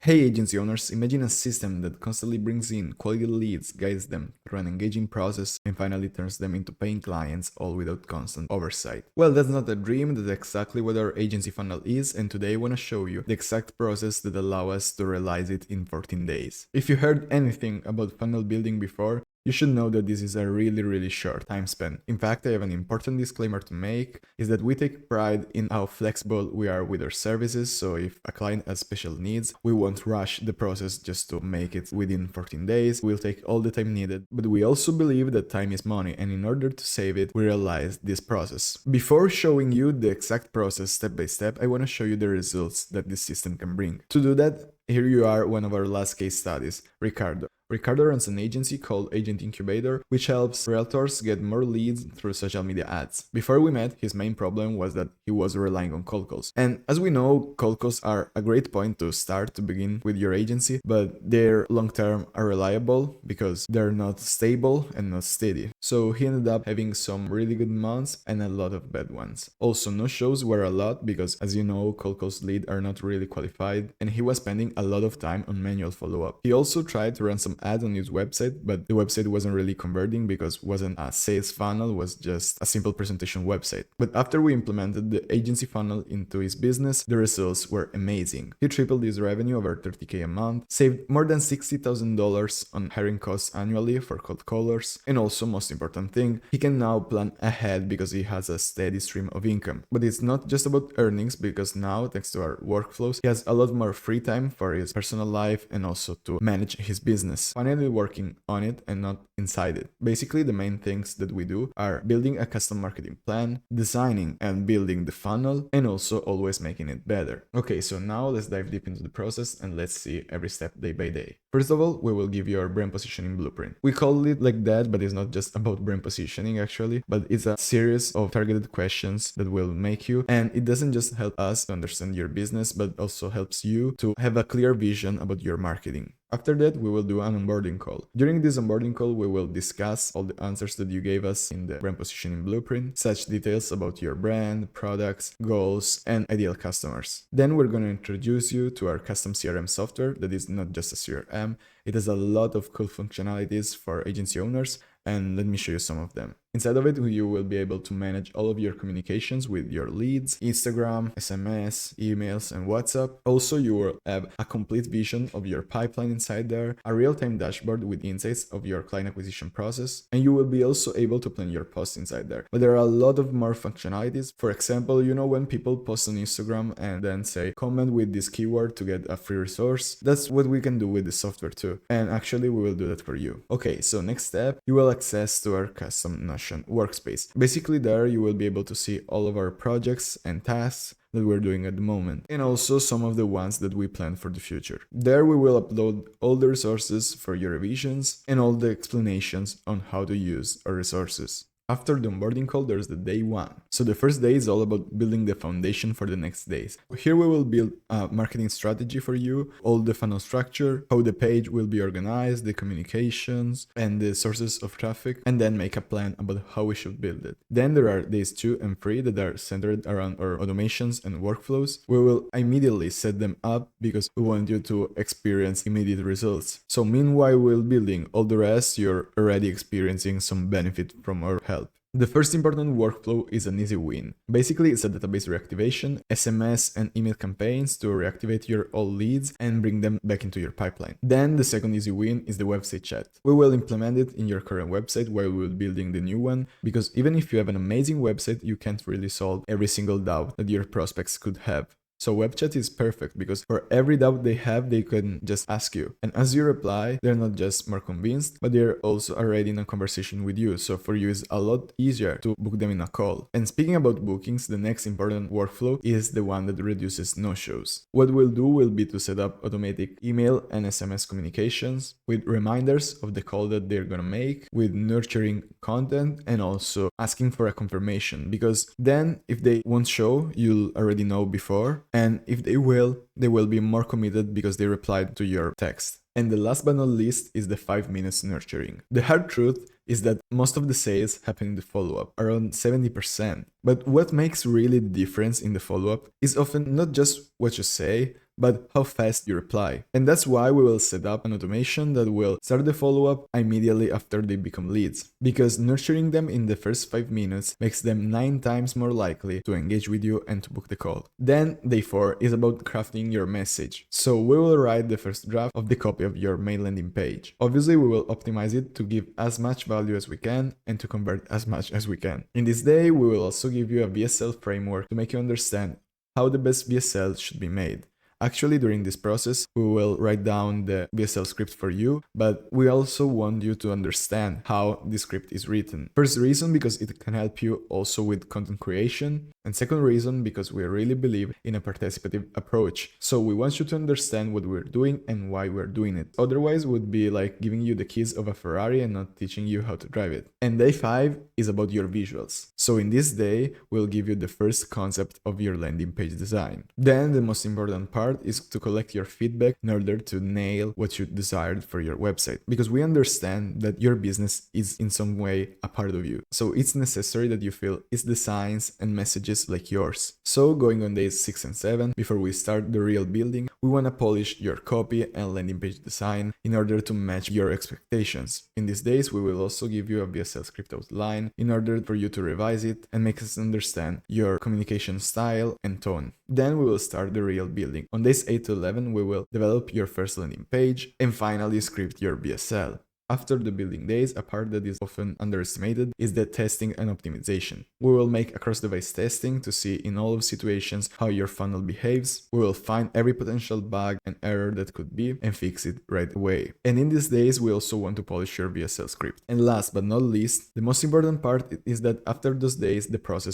Hey agency owners, imagine a system that constantly brings in quality leads, guides them through an engaging process, and finally turns them into paying clients, all without constant oversight. Well, that's not a dream, that's exactly what our agency funnel is, and today I want to show you the exact process that allows us to realize it in 14 days. If you heard anything about funnel building before, you should know that this is a really short time span. In fact, I have an important disclaimer to make, is that we take pride in how flexible we are with our services, so if a client has special needs, we won't rush the process just to make it within 14 days, we'll take all the time needed, but we also believe that time is money, and in order to save it, we realize this process. Before showing you the exact process step by step, I want to show you the results that this system can bring. To do that, here you are one of our last case studies, Ricardo. Ricardo runs an agency called Agent Incubator, which helps realtors get more leads through social media ads. Before we met, his main problem was that he was relying on cold calls. And as we know, cold calls are a great point to start to begin with your agency, but they're long-term unreliable because they're not stable and not steady. So he ended up having some really good months and a lot of bad ones. Also, no shows were a lot because, as you know, cold calls leads are not really qualified, and he was spending a lot of time on manual follow-up. He also tried to run some ads on his website, but the website wasn't really converting because it wasn't a sales funnel, was just a simple presentation website. But after we implemented the agency funnel into his business, the results were amazing. He tripled his revenue over 30K a month, saved more than $60,000 on hiring costs annually for cold callers, and also, most important thing, he can now plan ahead because he has a steady stream of income. But it's not just about earnings, because now, thanks to our workflows, he has a lot more free time for his personal life and also to manage his business. Finally working on it and not inside it. Basically, the main things that we do are building a custom marketing plan, designing and building the funnel, and also always making it better. Okay, so now let's dive deep into the process and let's see every step day by day. First of all, we will give you our brand positioning blueprint. We call it like that, but it's not just about brand positioning actually, but it's a series of targeted questions that will make you, and it doesn't just help us to understand your business, but also helps you to have a clear vision about your marketing. After that, we will do an onboarding call. During this onboarding call, we will discuss all the answers that you gave us in the brand positioning blueprint, such details about your brand, products, goals, and ideal customers. Then we're going to introduce you to our custom CRM software that is not just a CRM. It has a lot of cool functionalities for agency owners, and let me show you some of them. Inside of it, you will be able to manage all of your communications with your leads, Instagram, SMS, emails, and WhatsApp. Also, you will have a complete vision of your pipeline inside there, a real-time dashboard with insights of your client acquisition process, and you will be also able to plan your posts inside there. But there are a lot of more functionalities. For example, you know when people post on Instagram and then say, comment with this keyword to get a free resource? That's what we can do with the software too. And actually, we will do that for you. Okay, so next step, you will access to our custom workspace. Basically there you will be able to see all of our projects and tasks that we're doing at the moment, and also some of the ones that we plan for the future. There we will upload all the resources for your revisions and all the explanations on how to use our resources. After the onboarding call, there's the day one. So the first day is all about building the foundation for the next days. Here we will build a marketing strategy for you, all the funnel structure, how the page will be organized, the communications, and the sources of traffic, and then make a plan about how we should build it. Then there are days 2 and 3 that are centered around our automations and workflows. We will immediately set them up because we want you to experience immediate results. So meanwhile we're building all the rest, you're already experiencing some benefit from our help. The first important workflow is an easy win. Basically, it's a database reactivation, SMS and email campaigns to reactivate your old leads and bring them back into your pipeline. Then the second easy win is the website chat. We will implement it in your current website while we're building the new one, because even if you have an amazing website, you can't really solve every single doubt that your prospects could have. So web chat is perfect because for every doubt they have, they can just ask you. And as you reply, they're not just more convinced, but they're also already in a conversation with you. So for you, it's a lot easier to book them in a call. And speaking about bookings, the next important workflow is the one that reduces no-shows. What we'll do will be to set up automatic email and SMS communications with reminders of the call that they're gonna make, with nurturing content, and also asking for a confirmation, because then if they won't show, you'll already know before. And if they will be more committed because they replied to your text. And the last but not least is the 5 minutes nurturing. The hard truth is that most of the sales happen in the follow-up, around 70%. But what makes really the difference in the follow-up is often not just what you say, but how fast you reply. And that's why we will set up an automation that will start the follow-up immediately after they become leads, because nurturing them in the first 5 minutes makes them 9 times more likely to engage with you and to book the call. Then day 4 is about crafting your message. So we will write the first draft of the copy of your main landing page. Obviously, we will optimize it to give as much value as we can and to convert as much as we can. In this day, we will also give you a VSL framework to make you understand how the best VSL should be made. Actually, during this process, we will write down the VSL script for you, but we also want you to understand how the script is written. First reason, because it can help you also with content creation. And second reason, because we really believe in a participative approach. So we want you to understand what we're doing and why we're doing it. Otherwise, it would be like giving you the keys of a Ferrari and not teaching you how to drive it. And day 5 is about your visuals. So in this day, we'll give you the first concept of your landing page design. Then the most important part is to collect your feedback in order to nail what you desired for your website, because we understand that your business is in some way a part of you. So it's necessary that you feel its designs and messages like yours. So going on days 6 and 7, before we start the real building, we want to polish your copy and landing page design in order to match your expectations. In these days, we will also give you a VSL script outline in order for you to revise it and make us understand your communication style and tone. Then we will start the real building. On days 8 to 11, we will develop your first landing page and finally script your VSL. After the building days, a part that is often underestimated is the testing and optimization. We will make across-device testing to see in all of situations how your funnel behaves. We will find every potential bug and error that could be and fix it right away. And in these days, we also want to polish your VSL script. And last but not least, the most important part is that after those days, the process